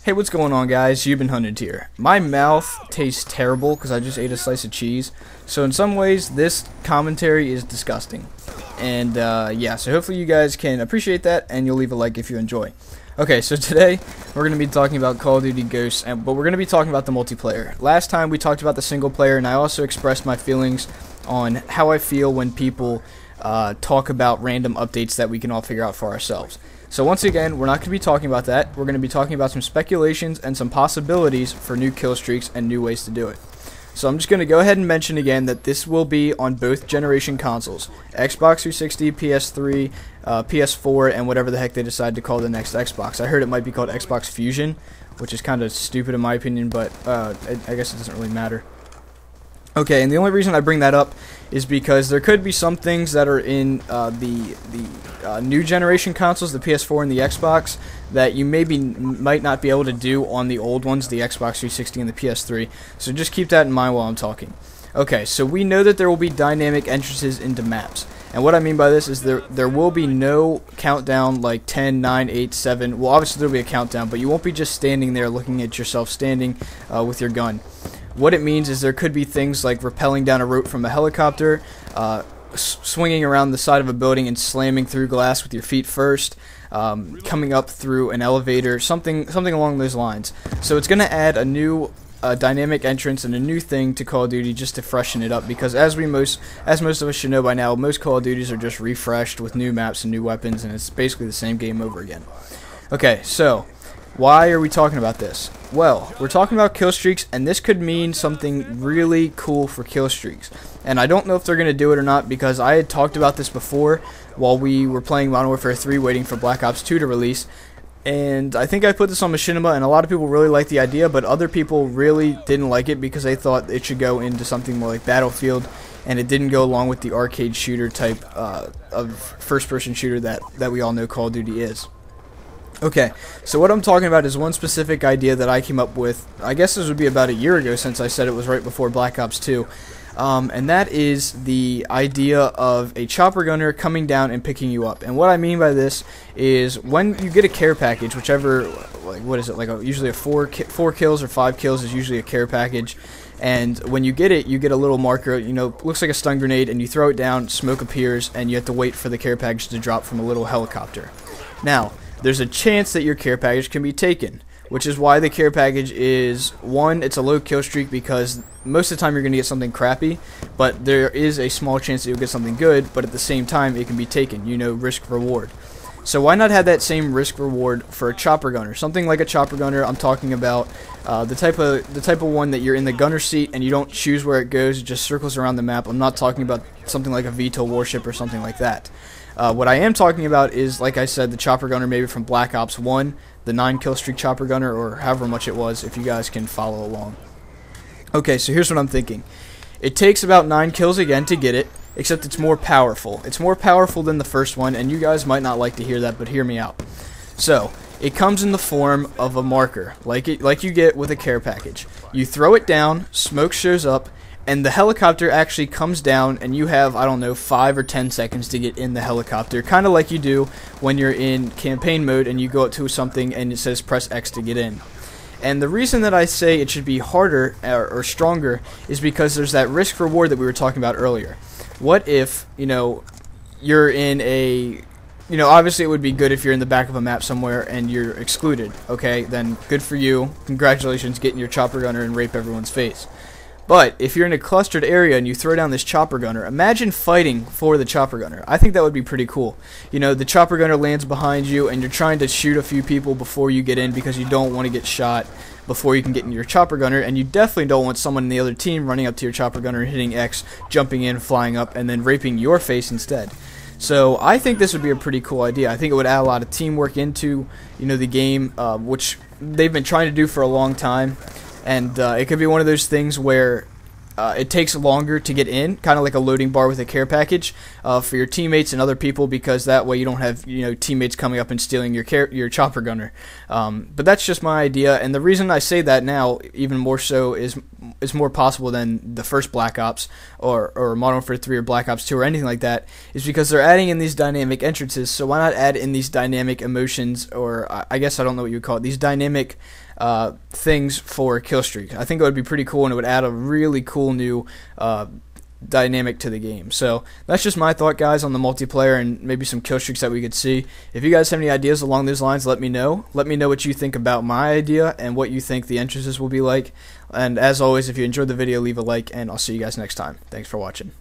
Hey, what's going on, guys? YBHunted here. My mouth tastes terrible because I just ate a slice of cheese, so in some ways this commentary is disgusting. And yeah, so hopefully you guys can appreciate that and you'll leave a like if you enjoy. Okay, so today we're going to be talking about Call of Duty Ghosts, but we're going to be talking about the multiplayer. Last time we talked about the single player, and I also expressed my feelings on how I feel when people talk about random updates that we can all figure out for ourselves. So once again, we're not going to be talking about that. We're going to be talking about some speculations and some possibilities for new kill streaks and new ways to do it. So I'm just going to go ahead and mention again that this will be on both generation consoles. Xbox 360, PS3, PS4, and whatever the heck they decide to call the next Xbox. I heard it might be called Xbox Fusion, which is kind of stupid in my opinion, but I guess it doesn't really matter. Okay, and the only reason I bring that up is because there could be some things that are in the new generation consoles, the PS4 and the Xbox, that you might not be able to do on the old ones, the Xbox 360 and the PS3. So just keep that in mind while I'm talking. Okay, so we know that there will be dynamic entrances into maps. And what I mean by this is there will be no countdown like 10, 9, 8, 7. Well, obviously there will be a countdown, but you won't be just standing there looking at yourself standing with your gun. What it means is there could be things like rappelling down a rope from a helicopter, swinging around the side of a building and slamming through glass with your feet first, coming up through an elevator, something along those lines. So it's going to add a new dynamic entrance and a new thing to Call of Duty just to freshen it up, because as most of us should know by now, most Call of Duties are just refreshed with new maps and new weapons, and it's basically the same game over again. Okay, so why are we talking about this? Well, we're talking about kill streaks, and this could mean something really cool for kill streaks. And I don't know if they're going to do it or not, because I had talked about this before while we were playing Modern Warfare 3 waiting for Black Ops 2 to release. And I think I put this on Machinima, and a lot of people really liked the idea, but other people really didn't like it because they thought it should go into something more like Battlefield, and it didn't go along with the arcade shooter type of first-person shooter that we all know Call of Duty is. Okay, so what I'm talking about is one specific idea that I came up with. I guess this would be about a year ago, since I said it was right before Black Ops 2. And that is the idea of a chopper gunner coming down and picking you up. And what I mean by this is when you get a care package, whichever, like, what is it, like usually a 4 kills or 5 kills is usually a care package. And when you get it, you get a little marker, you know, looks like a stun grenade, and you throw it down, smoke appears, and you have to wait for the care package to drop from a little helicopter. Now, there's a chance that your care package can be taken, which is why the care package is, one, it's a low kill streak because most of the time you're going to get something crappy, but there is a small chance that you'll get something good, but at the same time it can be taken, you know, risk reward. So why not have that same risk reward for a chopper gunner? Something like a chopper gunner, I'm talking about the type of one that you're in the gunner seat and you don't choose where it goes, it just circles around the map. I'm not talking about something like a VTOL warship or something like that. What I am talking about is, like I said, the chopper gunner maybe from Black Ops 1, the 9 kill streak chopper gunner, or however much it was, if you guys can follow along. Okay, so here's what I'm thinking. It takes about 9 kills again to get it, except it's more powerful. It's more powerful than the first one, and you guys might not like to hear that, but hear me out. So, it comes in the form of a marker, like you get with a care package. You throw it down, smoke shows up, and the helicopter actually comes down, and you have, I don't know, 5 or 10 seconds to get in the helicopter, kind of like you do when you're in campaign mode and you go up to something and it says press X to get in. And the reason that I say it should be harder or stronger is because there's that risk reward that we were talking about earlier. What if, you know, you're in a, you know, obviously it would be good if you're in the back of a map somewhere and you're excluded, okay? Then good for you. Congratulations, get in your chopper gunner and rape everyone's face. But if you're in a clustered area and you throw down this chopper gunner, imagine fighting for the chopper gunner. I think that would be pretty cool. You know, the chopper gunner lands behind you and you're trying to shoot a few people before you get in because you don't want to get shot before you can get in your chopper gunner, and you definitely don't want someone in the other team running up to your chopper gunner and hitting X, jumping in, flying up, and then raping your face instead. So I think this would be a pretty cool idea. I think it would add a lot of teamwork into, you know, the game, which they've been trying to do for a long time. And it could be one of those things where it takes longer to get in, kind of like a loading bar with a care package for your teammates and other people, because that way you don't have, you know, teammates coming up and stealing your chopper gunner. But that's just my idea, and the reason I say that now even more so is is more possible than the first Black Ops or Modern Warfare 3 or Black Ops 2 or anything like that, is because they're adding in these dynamic entrances. So why not add in these dynamic emotions, or I guess I don't know what you would call it, these dynamic things for Killstreaks. I think it would be pretty cool, and it would add a really cool new dynamic to the game. So that's just my thought, guys, on the multiplayer and maybe some kill streaks that we could see. If you guys have any ideas along those lines, let me know. Let me know what you think about my idea and what you think the entrances will be like. And as always, if you enjoyed the video, leave a like, and I'll see you guys next time. Thanks for watching.